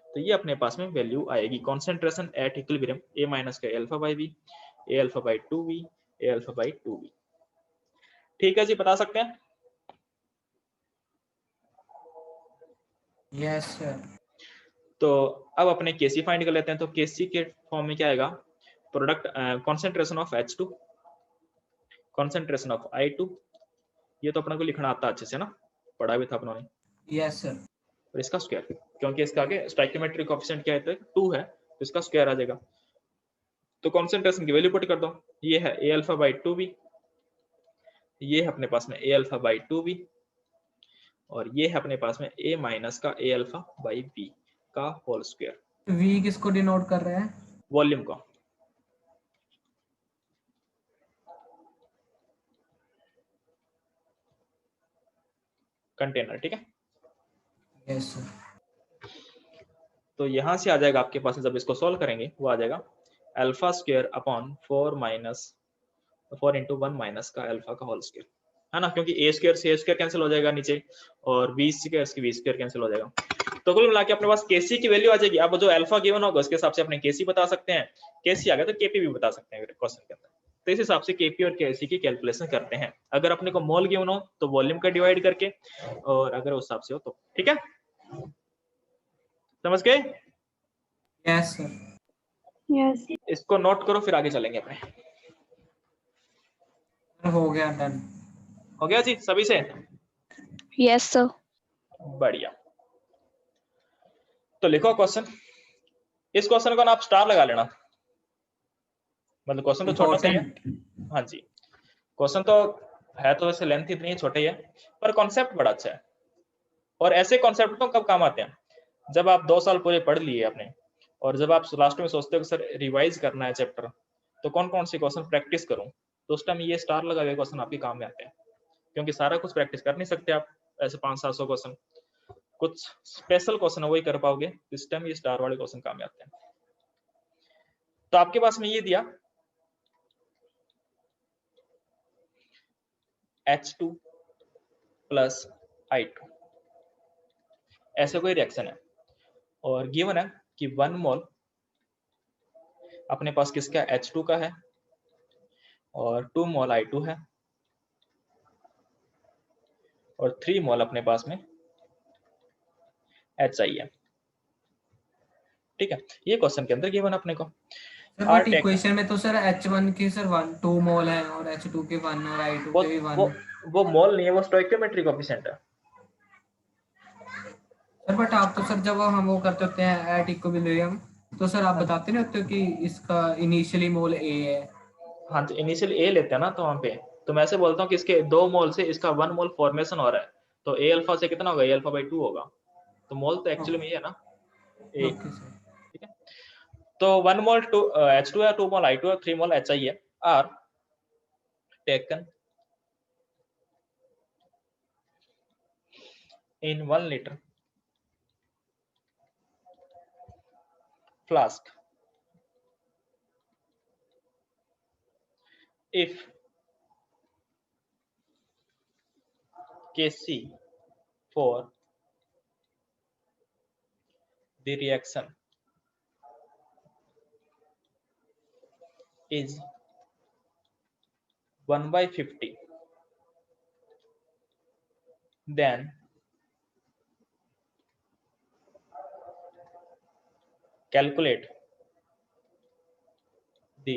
तो ये अपने पास में वैल्यू आएगी concentration at equilibrium a minus का a alpha by b, a alpha by 2b, a alpha by 2b। ठीक है जी, बता सकते हैं? Yes sir. तो अब अपने केसी फाइंड कर लेते हैं। तो केसी के फॉर्म में क्या आएगा? Product concentration of H2, concentration of I2। ये तो अपने को लिखना आता अच्छे से ना, पढ़ा भी था अपनों ने। Yes sir. और इसका स्क्वायर, क्योंकि इसका आगे स्टोइकियोमेट्रिक कोएफिशिएंट क्या है? तो 2 है, तो इसका स्क्वायर आ जाएगा। तो कॉन्सेंट्रेशन की वैल्यू पुट कर दो, ये है a अल्फा बाई 2b, ये है अपने पास में a अल्फा बाई 2b, और ये है अपने पास में a माइनस का a अल्फा बाई b का होल स्क्वायर। V किसको डिनोट कर रहे हैं? वॉल्यूम को। कंटेनर, ठीक है। Yes sir. तो यहां से आ जाएगा आपके पास, जब इसको सॉल्व करेंगे वो आ जाएगा alpha square upon 4 into 1 minus का अल्फा का होल स्क्वायर, है ना, क्योंकि a स्क्वायर से a स्क्वायर कैंसिल हो जाएगा नीचे, और b स्क्वायर से b स्क्वायर कैंसिल हो जाएगा। तो कुल मिला के अपने पास kc की वैल्यू आ जाएगी। अब जो अल्फा गिवन होगा उसके हिसाब से अपने kc बता सकते हैं, kc आ गया तो kp भी बता सकते हैं क्वेश्चन के अंदर। तो इस हिसाब से kp और kc की कैलकुलेशन करते हैं। अगर अपने को मोल गिवन हो तो वॉल्यूम का डिवाइड करके, और अगर उस हिसाब से हो तो, ठीक है, समझ गए? Yes sir. यस। इसको नोट करो, फिर आगे चलेंगे अपने। हो गया, डन। हो गया जी सभी से? Yes sir. बढ़िया। तो लिखो क्वेश्चन, इस क्वेश्चन का ना आप स्टार लगा लेना, मतलब क्वेश्चन तो छोटा सा ही है। इम्पोर्टेंट। हाँ जी, क्वेश्चन तो है तो वैसे लेंथ इतनी छोटा ही है, पर कॉन्सेप्ट बड़ा अच्छा है। और ऐसे कॉन्सेप्ट तो कब काम आते हैं, जब आप 2 साल पूरे पढ़ लिए आपने, और जब आप लास्ट में सोचते हो कि सर रिवाइज करना है चैप्टर, तो कौन कौन से क्वेश्चन प्रैक्टिस करूं, तो उस टाइम ये स्टार लगा हुए क्वेश्चन आपके काम में आते हैं। क्योंकि सारा कुछ प्रैक्टिस कर नहीं सकते आप, ऐसे 500-700 क्वेश्चन, कुछ स्पेशल क्वेश्चन वही कर पाओगे, इस टाइम ये स्टार वाले क्वेश्चन काम में आते हैं। तो आपके पास में ये दिया H2 प्लस I2, ऐसे कोई रिएक्शन है, और गिवन है कि 1 मोल अपने पास किसका H2 का है, और 2 मोल I2 है, और 3 मोल अपने पास में HI है। ठीक है, ये क्वेश्चन के अंदर गिवन अपने को। सर बट इक्वेशन में तो सर H1 के सर 2 मोल है और H2 के 1 और I2 के भी 1। वो मोल नहीं है, वो स्टोइकियोमेट्री कोएफिशिएंट है। सर बट आप तो सर जब हम वो करते होते हैं एट इक्विलिब्रियम, तो सर आप बताते नहीं होते हो कि इसका इनिशियली मोल A है। हाँ, तो इनिशियल A लेते हैं ना, तो वहाँ पे तो मैं ऐसे बोलता हूँ कि इसके 2 मोल से इसका 1 मोल फॉर्मेशन हो रहा है, तो A अल्फा से कितना होगा, A अल्फा बाई 2 होगा, तो मोल तो एक्चुअली में ये है ना A। Okay sir. ठीक है, तो 1 मोल H2 है, 2 मोल I2 है, 3 मोल HI है, are taken in 1 liter flask if Kc for the reaction is 1/50, then calculate the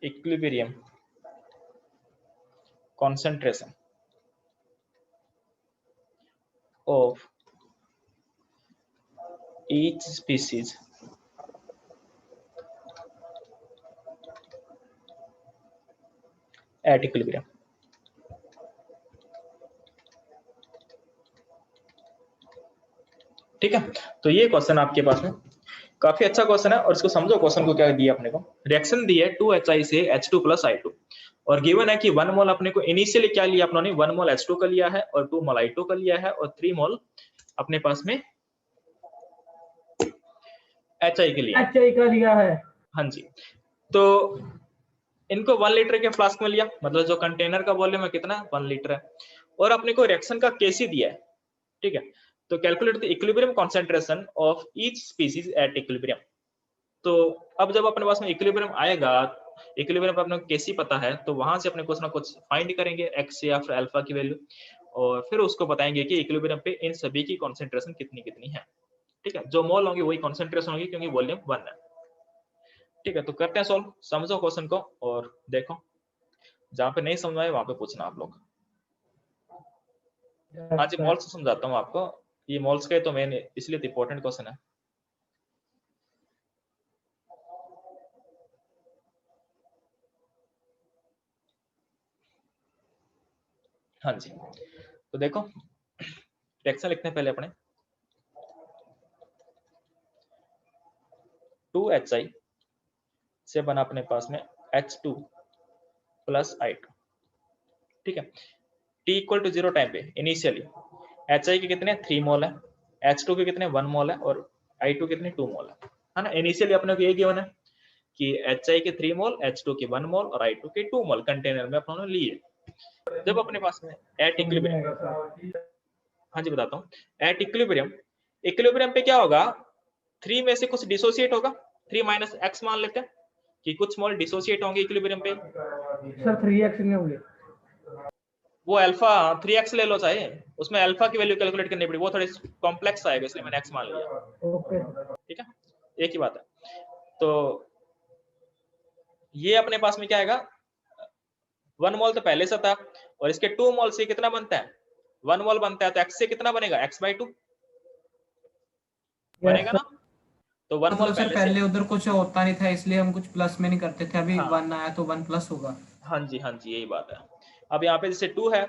equilibrium concentration of each species at equilibrium। ठीक है, तो ये क्वेश्चन आपके पास में काफी अच्छा क्वेश्चन है, और इसको समझो क्वेश्चन को क्या दिया अपने को। रिएक्शन दी है 2HI से H2 प्लस I2, और गिवन है कि 1 मोल अपने को इनिशियली क्या लिया अपने, 1 मोल H2 का लिया है, और 2 मोल I2 का लिया है, और 3 मोल अपने पास में HI के लिए HI का लिया है। हाँ जी, तो इनको 1 लीटर के फ्लास्क में लिया, मतलब जो कंटेनर का वॉल्यूम है कितना, 1 लीटर है, और अपने को रिएक्शन का केसी दिया है। ठीक है, तो calculate the equilibrium concentration of each species at equilibrium. तो अब जब अपने पास में इक्विलिब्रियम आएगा, इक्विलिब्रियम पर अपने को केसी पता है, तो वहां से अपने कुछ ना कुछ फाइंड करेंगे एक्स या फिर अल्फा की वैल्यू, और फिर उसको बताएंगे कि इक्विलिब्रियम पे इन सभी की कंसंट्रेशन कितनी कितनी है। ठीक है, जो मोल होंगे वही कंसंट्रेशन होगी, क्योंकि वॉल्यूम 1 है। ठीक है, तो करते हैं सॉल्व, समझो क्वेश्चन को और देखो, जहां पे नहीं समझ आए वहां पे पूछना आप लोग। हाँ जी, मोल्स समझाता हूँ आपको, ये मोल्स का तो मेन इसलिए इंपॉर्टेंट क्वेश्चन है। हाँ जी, तो देखो रिएक्शन लिखते हैं पहले अपने, 2HI से बना अपने पास में H2 प्लस I2। ठीक है, T इक्वल टू 0 टाइम पे इनिशियली HI के कितने 3 मोल है, H2 के कितने 1 मोल है, और I2 कितने 2 मोल है ना। इनिशियली अपने को ये गिवन है कि HI के 3 मोल, H2 के 1 मोल और I2 के 2 मोल कंटेनर में अपने लिए। जब अपने पास में एट इक्विलिब्रियम, हाँ जी बताता हूँ, एट इक्विलिब्रियम, इक्विलिब्रियम पे क्या होगा, 3 में से कुछ डिसोसिएट होगा, 3 माइनस x मान लेते हैं कि कुछ मोल डिसोसिएट होंगे इक्विलिब्रियम पे। सर 3x नहीं होंगे, वो अल्फा 3x ले लो चाहे, उसमें अल्फा की वैल्यू कैलकुलेट करनी पड़ी, वो थोड़ी कॉम्प्लेक्स आएगा, इसलिए मैंने x मान लिया। ओके ठीक है, एक ही बात है। तो ये अपने पास में क्या आएगा, 1 मोल तो पहले से था, और इसके 2 मोल से कितना बनता है, 1 मोल बनता है, तो x से कितना बनेगा, x/2 बनेगा ना। तो 1 मोल मतलब सर पहले पहले से। उधर कुछ होता नहीं था इसलिए हम कुछ प्लस में नहीं करते थे, अभी हाँ। 1 आया तो 1 प्लस होगा। हाँ जी यही बात है। अब यहाँ पे जैसे 2 है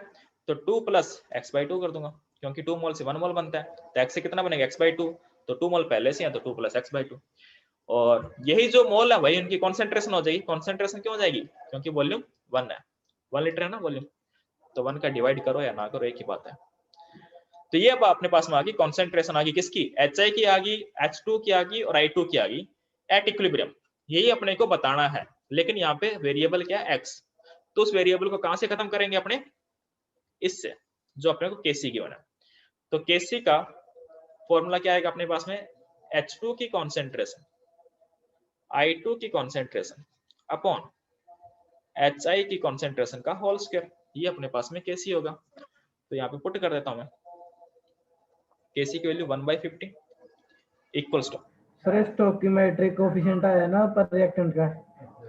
तो 2 प्लस x/2 कर दूंगा, क्योंकि 2 मोल से 1 मोल बनता है, तो x से कितना बनेगा x/2, तो 2 मोल पहले से है तो 2 प्लस x/2, और यही जो मोल है वही उनकी कॉन्सेंट्रेशन हो जाएगी। कॉन्सेंट्रेशन क्यों हो जाएगी, क्योंकि वॉल्यूम 1 है, 1 लीटर है ना वॉल्यूम, तो 1 का डिवाइड करो या ना करो एक ही बात है। तो ये अब अपने पास में आ गई कॉन्सेंट्रेशन, आ गई किसकी, HI की आ गई, H2 की आ गई और I2 की आ गई एट इक्विलिब्रियम। यही अपने को बताना है, लेकिन यहाँ पे वेरिएबल क्या है x, तो उस वेरिएबल को कहां से खत्म करेंगे अपने, इससे जो अपने को Kc गिवन है। तो Kc का फॉर्मूला क्या आएगा अपने पास में, H2 की कॉन्सेंट्रेशन I2 की कॉन्सेंट्रेशन अपॉन HI की कॉन्सेंट्रेशन का होल स्क्वायर, ये अपने पास में Kc होगा। तो यहाँ पे पुट कर देता हूं मैं, Kc की value 1/50 equals to, sir stoichiometric coefficient आया ना पर रिएक्टेंट का।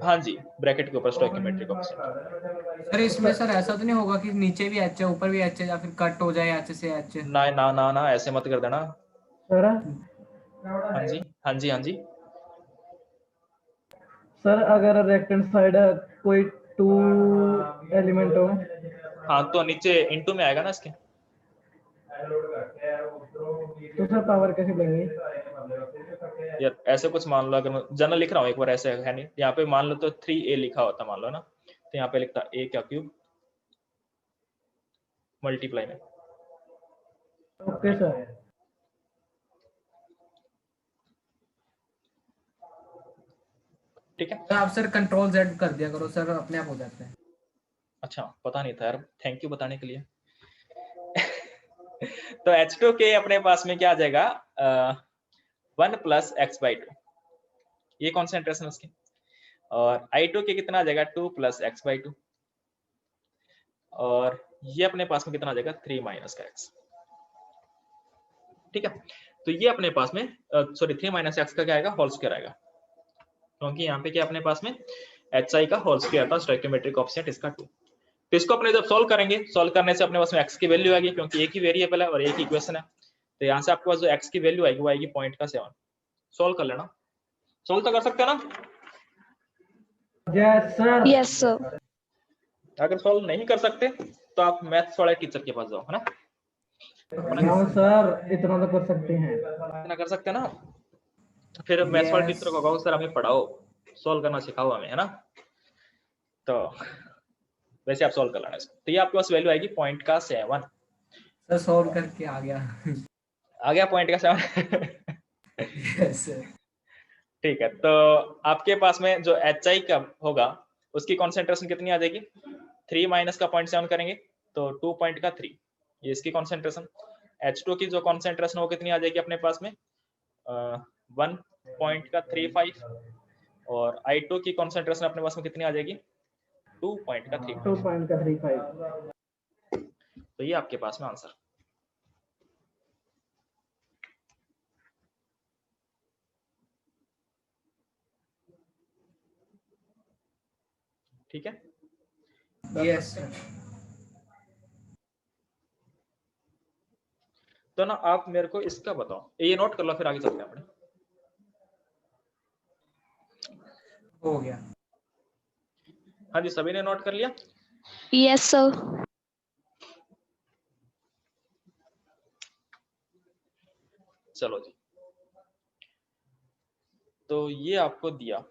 हाँ जी ब्रैकेट के ऊपर स्टोइकियोमेट्रिक कोएफिशिएंट। सर इसमें सर ऐसा तो नहीं होगा कि नीचे भी एच है ऊपर भी एच है, या फिर कट हो जाए एच से एच? ना ना ना ना ऐसे मत कर देना। सर हाँ जी हाँ जी हाँ जी। सर अगर रिएक्टेंट साइड कोई 2 एलिमेंट हो, हाँ तो नीचे इनटू में आएगा ना इसके। तो सर पावर कैसे लेंगे? यार ऐसे कुछ मान लो, अगर मैं जनरल लिख रहा हूँ एक बार, ऐसे है नहीं, यहाँ पे मान लो तो 3a लिखा होता मान लो ना, तो यहाँ पे लिखता a का क्यूब मल्टीप्लाई में। Okay sir. ठीक है। तो आप सर कंट्रोल Z कर दिया करो सर, अपने आप हो जाते हैं। अच्छा पता नहीं था यार, थैंक यू बताने के लिए। तो H2 के अपने पास में क्या आ जाएगा, 1 प्लस x/2, ये कॉन्सेंट्रेशन उसकी, और I2 के कितना आ जाएगा 2 प्लस x/2, और ये अपने पास में कितना आ जाएगा 3 माइनस का x। ठीक है, तो ये अपने पास में सॉरी 3 माइनस x का क्या आएगा, होल स्क्वायर आएगा, क्योंकि यहाँ पे क्या अपने पास में HI का होल स्क्वायर था, स्टोइकियोमेट्रिक कोएफिशिएंट इसका 2। तो इसको अपने जब सॉल्व करेंगे, सॉल्व करने से अपने पास में x की वैल्यू आएगी, क्योंकि एक ही वेरिएबल है और एक ही इक्वेशन है, तो यहाँ से आपके पास जो x की वैल्यू आएगी वो आएगी 0.7। सॉल्व कर लेना, सॉल्व तो कर सकते हैं ना। Yes sir. Yes, sir. अगर सॉल्व नहीं कर सकते तो आप मैथ्स वाले टीचर के पास जाओ, है ना, हाँ सर इतना तो कर सकते हैं। इतना कर सकते हैं ना, फिर मैथ्स वाले टीचर को कहो सर हमें पढ़ाओ, सॉल्व करना सिखाओ हमें, है ना। तो वैसे आप सॉल्व कर लेना इसको, तो ये आपके पास वैल्यू आएगी 0.7। सर सॉल्व करके आ गया। आ गया 0.7। Yes sir. ठीक है, तो आपके पास में जो HI का होगा उसकी कॉन्सेंट्रेशन कितनी आ जाएगी, 3 माइनस का 0.7 करेंगे तो 2.3, ये इसकी कॉन्सेंट्रेशन। H2 की जो कॉन्सेंट्रेशन वो कितनी आ जाएगी अपने पास में 1.35, और I2 की कॉन्सेंट्रेशन अपने पास में कितनी आ जाएगी 2.35। 2.35। तो ये आपके पास में आंसर। ठीक है, यस सर। तो ना आप मेरे को इसका बताओ, ये नोट कर लो फिर आगे चलते हैं अपने। हो गया। हाँ जी सभी ने नोट कर लिया। Yes, sir. चलो जी, तो ये आपको दिया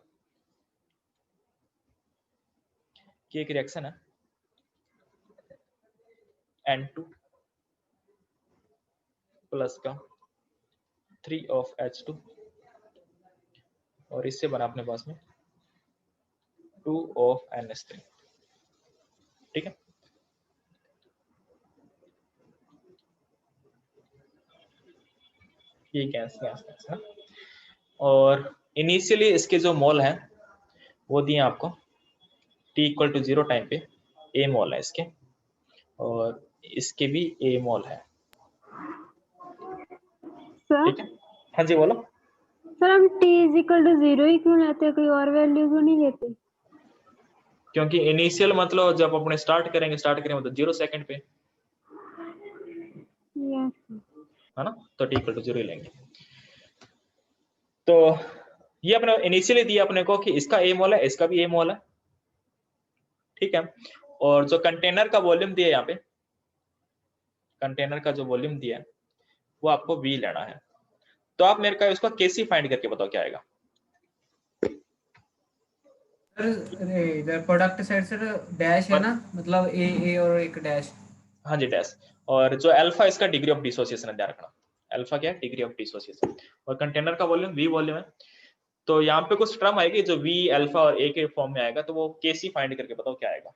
कि एक रिएक्शन है N2 प्लस का 3 ऑफ H2, और इससे बना अपने पास में 2 ऑफ NH3। ठीक है, ये गैस है, और इनिशियली इसके जो मोल हैं वो दिए आपको t इक्वल टू 0 टाइम पे a मोल है इसके, और इसके भी a मोल है। सर ठीक है, हाँ जी बोलो। सर हम t इक्वल टू 0 ही क्यों लेते हैं, कोई और वैल्यू क्यों नहीं लेते? क्योंकि इनिशियल मतलब जब अपने स्टार्ट करेंगे मतलब 0 सेकंड पे, यस है ना, तो t इक्वल टू 0 ही लेंगे। तो ये अपने इनिशियली दिया अपने को कि इसका ए मोल है, इसका भी ए मोल है, ठीक है। और जो कंटेनर का वॉल्यूम दिया है यहाँ पे, कंटेनर का जो वॉल्यूम दिया है वो आपको V लेना है। तो आप मेरे को इसको कैसे फाइंड करके बताओ क्या आएगा। सर इधर प्रोडक्ट साइड से डैश है ना, मतलब ए और एक डैश। हाँ जी डैश। और जो अल्फा इसका डिग्री ऑफ डिसोसिएशन है, ध्यान रखना अल्फा क्या है, डिग्री ऑफ डिसोसिएशन। और कंटेनर का वॉल्यूम V वॉल्यूम है। तो यहाँ पे कुछ टर्म आएगी जो V अल्फा और A के फॉर्म में आएगा, तो वो कैसे फाइंड करके बताओ क्या आएगा।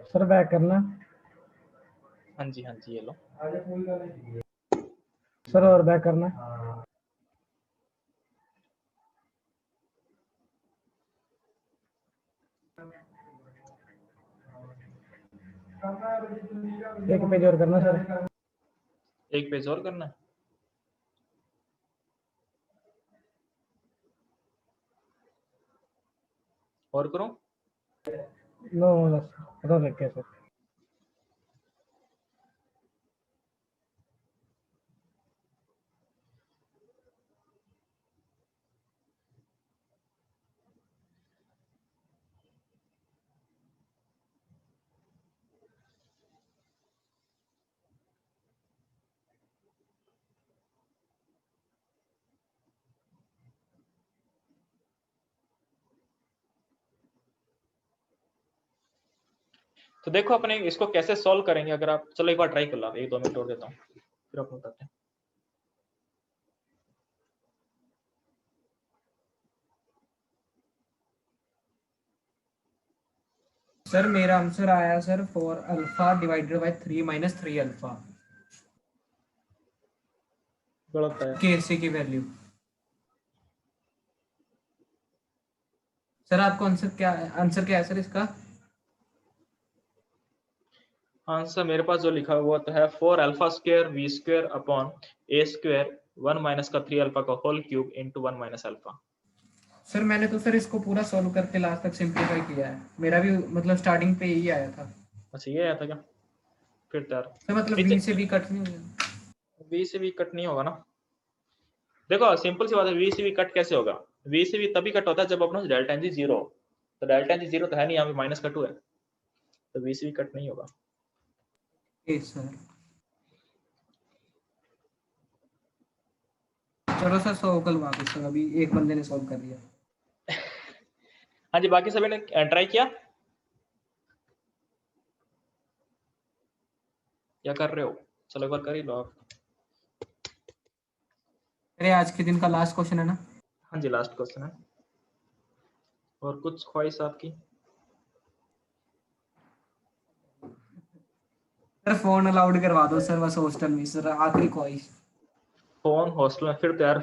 सर बैक करना। हाँ जी ये लो। सर और बैक करना। एक पेज और करना सर। एक पेज और करना है। और करो। नो पता नहीं कैसे। तो देखो अपने इसको कैसे सॉल्व करेंगे, अगर आप चलो एक बार ट्राई कर लो, 1-2 मिनट और देता हूँ फिर अपन बताते हैं। सर मेरा आंसर आया sir 4 alpha divided by 3 minus 3 alpha गलत है। केसी की वैल्यू। सर आपको आंसर क्या है सर इसका? आंसर मेरे पास जो लिखा हुआ तो है 4 alpha square V square upon A square 1 minus का 3 अल्फा का whole cube into 1 minus alpha. Sir मैंने तो सर इसको पूरा सॉल्व करके लास्ट तक सिंपलीफाई किया है, मेरा भी मतलब स्टार्टिंग पे यही आया था। अच्छा ये आया था क्या? फिर तो यार सर मतलब नीचे बी से भी कट नहीं होगा। V से भी कट नहीं होगा ना। देखो सिंपल सी बात है, V से भी कट कैसे होगा? V से भी तभी कट होता है जब अपना डेल्टा एन जी 0 हो। तो डेल्टा एन जी 0 तो है नहीं, यहाँ पे माइनस का 2 है, तो V से भी कट नहीं होगा। सर चलो सर सॉल्व कल वापस सर, अभी एक बंदे ने सॉल्व कर दिया। हाँ जी बाकी सभी ने ट्राई किया क्या कर रहे हो? चलो एक बार कर ही लो आप। अरे आज के दिन का लास्ट क्वेश्चन है ना? हाँ जी लास्ट क्वेश्चन है। और कुछ ख्वाहिश आपकी? सर फोन अलाउड करवा दो सर बस हॉस्टल में, सर आखिरी ख्वाहिश। फोन हॉस्टल में? फिर तो यार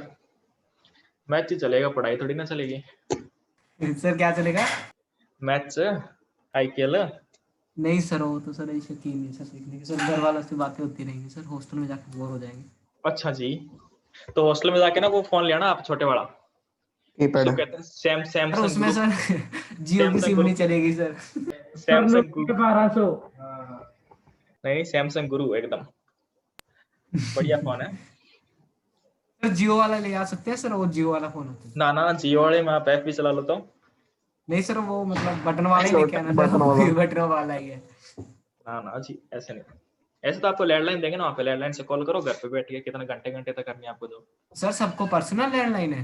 मैच ही चलेगा, पढ़ाई थोड़ी ना चलेगी। सर क्या चलेगा? Match IPL। नहीं सर वो तो सर ऐसे की नहीं सर सीखने की, सर घर वालों से बातें होती रहेंगी सर, हॉस्टल में जाकर बोर हो जाएंगे। अच्छा जी, तो हॉस्टल में जाके ना वो फोन लिया ना आप छोटे वाला, उसको कहते हैं सर सैमसंग उसमें गुरु। सर जियो की सिम नहीं चलेगी सर। सैमसंग गुरु 1200। नहीं, सैमसंग गुरु एकदम बढ़िया फोन है। सर जियो वाला ले आ सकते हैं सर, वो जियो वाला फोन होता है। ना जियो वाले में आप ऐप भी चला लेता हूँ। नहीं सर वो मतलब बटन वाला ही लेके आना सर, बटन वाला ही है। ना जी ऐसे नहीं, ऐसे तो आपको लैंडलाइन देंगे ना, वहाँ पे लैंडलाइन से कॉल करो, घर पे बैठ के कितने घंटे तक करनी है आपको जो। सर सबको पर्सनल लैंडलाइन है?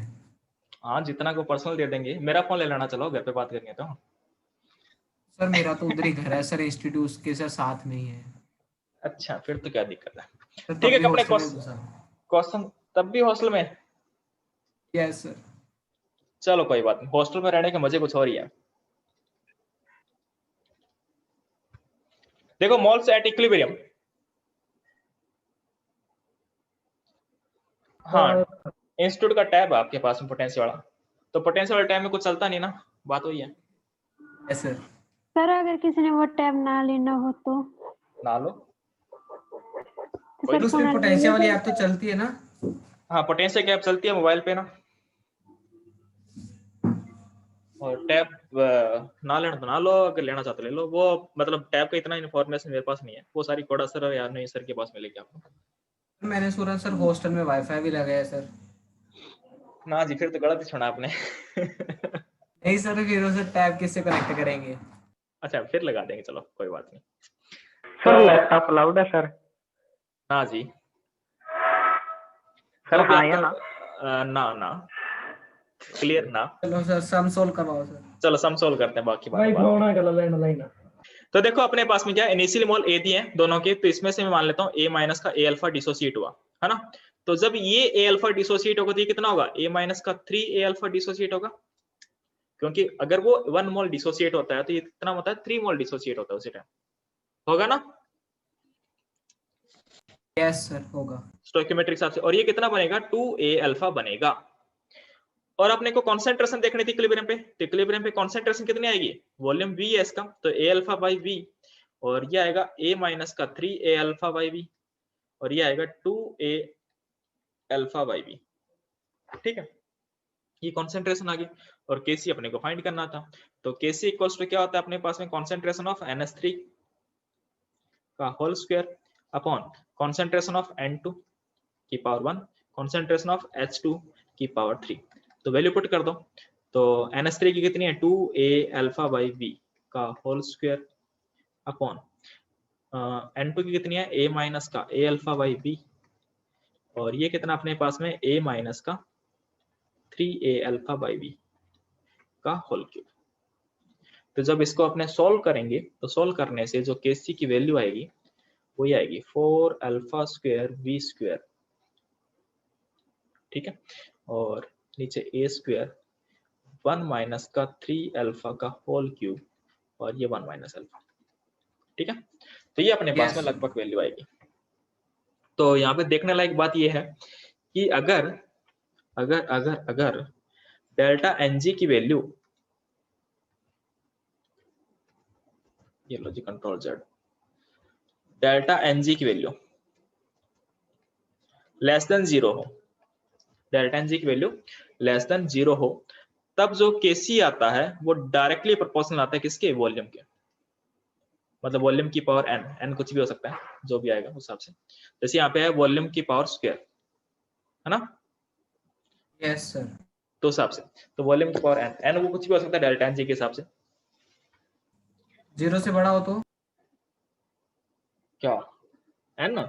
हाँ जितना को पर्सनल दे देंगे। मेरा फोन ले लेना, चलो घर पे बात करनी है तो। सर मेरा तो उधर ही घर है सर, इंस्टीट्यूट के सर साथ में ही है। अच्छा फिर तो क्या दिक्कत है। सर ठीक है तब भी अपने हॉस्टल में घुसा। क्वेश्चन तब भी हॉस्टल में। Yes sir. चलो कोई बात नहीं, हॉस्टल में रहने के मजे कुछ और ही है। देखो मोल्स एट इक्विलिब्रियम, हाँ इंस्टीट्यूट का टैब है आपके पास में पोटेंशियल वाला, तो पोटेंशियल वाले टैब में कुछ चलता नहीं ना, बात वही है। Yes sir. सर अगर किसी ने वो टैब ना लेना हो तो ना लो, तो कोई सर उसमें फोन पोटेंशियल वाली ऐप तो चलती है ना? हाँ पोटेंशियल की ऐप चलती है मोबाइल पे ना, और टैब ना लेना तो ना लो, अगर लेना चाहते ले लो। वो मतलब टैब का इतना इन्फॉर्मेशन मेरे पास नहीं है, वो सारी कोड़ा सर या नहीं सर के पास मिलेगी आपको। मैंने सुना सर हॉस्टल में वाईफाई भी लगा है सर। ना जी, फिर तो गलत ही सुना आपने। नहीं सर, फिर उसे टैब किससे कनेक्ट करेंगे? अच्छा फिर लगा देंगे, चलो कोई बात नहीं। सर लैपटॉप अलाउड है सर? ना जी सर जो भी हाँ या आपका ना? ना ना क्लियर ना। चलो सर सम सोल्व करवाओ सर। चलो सम सोल्व करते हैं, बाकी भाई बात। फोन कर लैंडलाइन। तो देखो अपने पास में क्या इनिशियल मोल ए दिए हैं दोनों के, तो इसमें से मैं मान लेता हूँ ए माइनस का ए अल्फा डिसोसिएट हुआ है ना। तो जब ये ए अल्फा डिसोसिएट होगा तो ये कितना होगा, ए माइनस का 3 ए अल्फा डिसोसिएट होगा, क्योंकि अगर वो 1 मोल डिसोसिएट होता है तो ये कितना होता है, 3 मोल डिसोसिएट होता है उसी टाइम, होगा ना। यस सर होगा स्टोइकियोमेट्रिक हिसाब से। और ये कितना बनेगा, 2 ए अल्फा बनेगा। और अपने को कॉन्सेंट्रेशन देखनी थी इक्विलिब्रियम पे, तो इक्विलिब्रियम पे कॉन्सेंट्रेशन कितनी आएगी, वॉल्यूम वी है इसका, तो ए अल्फा बाई वी, और ये आएगा ए माइनस का 3 ए अल्फा बाई वी, और ये आएगा 2 ए अल्फा बाई वी। ठीक है, ये कॉन्सेंट्रेशन आ गई। और केसी अपने को फाइंड करना था, तो केसी इक्वल्स टू क्या होता है अपने पास में, कॉन्सेंट्रेशन ऑफ NH3 का whole square upon concentration of N2 की पावर 1 कॉन्सेंट्रेशन ऑफ H2 की पावर 3। तो वैल्यू पुट कर दो, तो NH3 की कितनी है, 2 ए अल्फा बाई वी का होल स्क्वायर अपॉन N2 की कितनी है, ए माइनस का ए अल्फा बाई वी, और ये कितना अपने पास में ए माइनस का 3 ए अल्फा बाई वी का होल क्यूब। तो जब इसको अपने सॉल्व करेंगे तो सॉल्व करने से जो केसी की वैल्यू आएगी वो ये आएगी 4 अल्फा स्क्वायर वी स्क्वायर, ठीक है, और नीचे ए स्क्वायर 1 माइनस का 3 अल्फा का होल क्यूब, और ये 1 माइनस अल्फा। ठीक है, तो ये अपने पास में लगभग वैल्यू आएगी। तो यहाँ पे देखने लायक बात ये है कि अगर अगर अगर अगर डेल्टा एनजी की वैल्यू, ये लो जी कंट्रोल जेड, डेल्टा एनजी की वैल्यू लेस देन 0 हो, डेल्टा एनजी की वैल्यू लेस देन 0 हो, तब जो केसी आता है वो डायरेक्टली प्रोपोर्शनल आता है किसके, वॉल्यूम के, मतलब वॉल्यूम की पावर एन, एन कुछ भी हो सकता है जो भी आएगा उस हिसाब से। जैसे यहाँ पे है वॉल्यूम की पावर स्क्वायर, है ना। Yes sir. तो हिसाब से तो वॉल्यूम की पावर एन, एन वो कुछ भी हो सकता है डेल्टा एन जी के हिसाब से। 0 से बड़ा हो तो क्या एन ना,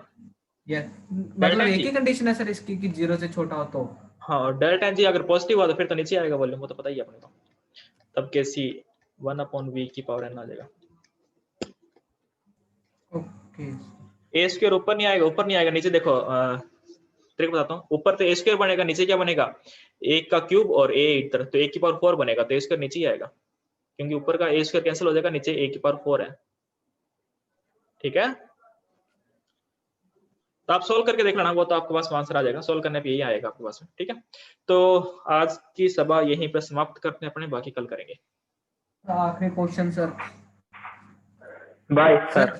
मतलब एक ही कंडीशन है सर इसकी कि 0 से छोटा हो तो। हाँ डेल्टा एन जी अगर पॉजिटिव हुआ तो फिर तो नीचे आएगा वॉल्यूम, वो तो पता ही है अपने को, तब केसी 1/v की पावर एन आ जाएगा। ओके ए स्क्वायर ऊपर नहीं आएगा, ऊपर नहीं आएगा, नीचे देखो ट्रिक बताता हूँ, ऊपर तो ए स्क्वायर बनेगा, नीचे क्या बनेगा, एक का क्यूब और ए इधर, तो ए की पावर 4 बनेगा, तो ए स्क्वायर नीचे ही आएगा, क्योंकि ऊपर का ए स्क्वायर कैंसिल हो जाएगा, नीचे ए की पावर 4 है। ठीक है, तो आप सोल्व करके देख लेना, वो तो आपके पास आंसर आ जाएगा, सोल्व करने पे यही आएगा आपके पास में। ठीक है, तो आज की सभा यहीं पे समाप्त करते हैं अपने, बाकी कल करेंगे। आखिरी क्वेश्चन सर। Bye sir.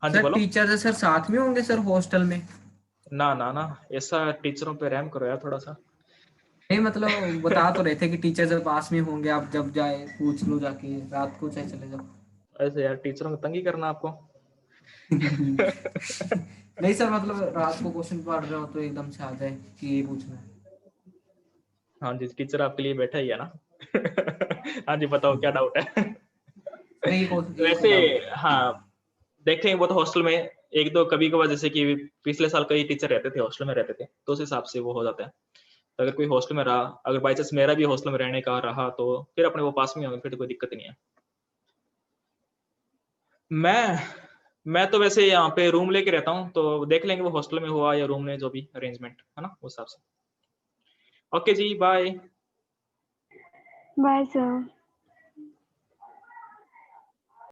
हाँ जी सर बोलो। टीचर सर साथ में होंगे सर हॉस्टल में? ना ना ना, ऐसा टीचरों पे रहम करो यार थोड़ा सा। नहीं मतलब बता तो रहे थे कि टीचर जब पास में होंगे, आप जब जाए पूछ लो जाके, रात को चाहे चले जाओ। ऐसे यार टीचरों को तंगी करना आपको। नहीं सर, मतलब रात को क्वेश्चन पढ़ रहे हो तो एकदम से आ जाए कि ये पूछना है। हाँ जी, टीचर आपके लिए बैठा ही है ना। हाँ जी बताओ क्या डाउट है। वैसे हाँ देखेंगे, वो तो हॉस्टल में एक दो कभी कभार, जैसे कि पिछले साल कई टीचर रहते थे हॉस्टल में रहते थे, तो उस हिसाब से वो हो जाता है। तो अगर कोई हॉस्टल में रहा, अगर बाई चांस मेरा भी हॉस्टल में रहने का रहा, तो फिर अपने वो पास में होंगे, फिर तो कोई दिक्कत नहीं है। मैं तो वैसे यहाँ पे रूम लेके रहता हूँ, तो देख लेंगे वो हॉस्टल में हुआ या रूम में, जो भी अरेंजमेंट है ना उस हिसाब से। ओके जी बाय। Bye sir.